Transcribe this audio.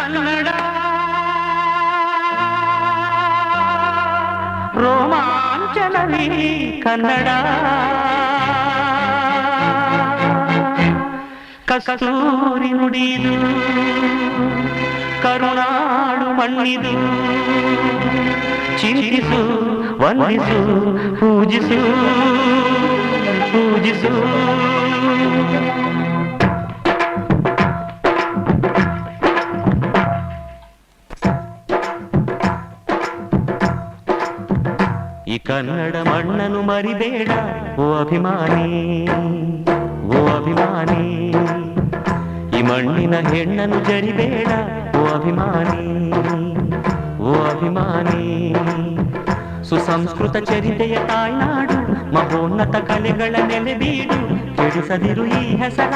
ಕನ್ನಡ ರೋಮಾಂಚನವೇ ಕನ್ನಡ ಕಸ್ತೂರಿ ನುಡಿದು ಕರುನಾಡು ಮಣ್ಣಿದು ಚಿಂತಿಸು ವಂದಿಸು ಪೂಜಿಸು ಪೂಜಿಸು ಈ ಕನ್ನಡ ಮಣ್ಣನ್ನು ಮರಿಬೇಡ ಓ ಅಭಿಮಾನಿ ಓ ಅಭಿಮಾನಿ ಈ ಮಣ್ಣಿನ ಹೆಣ್ಣನ್ನು ಜರಿಬೇಡ ಓ ಅಭಿಮಾನಿ ಓ ಅಭಿಮಾನಿ ಸುಸಂಸ್ಕೃತ ಚರಿತೆಯ ತಾಯ್ನಾಡು ಮಹೋನ್ನತ ಕಲೆಗಳ ನೆಲೆಬೀಡು ಕೆಡಿಸದಿರು ಈ ಹೆಸರ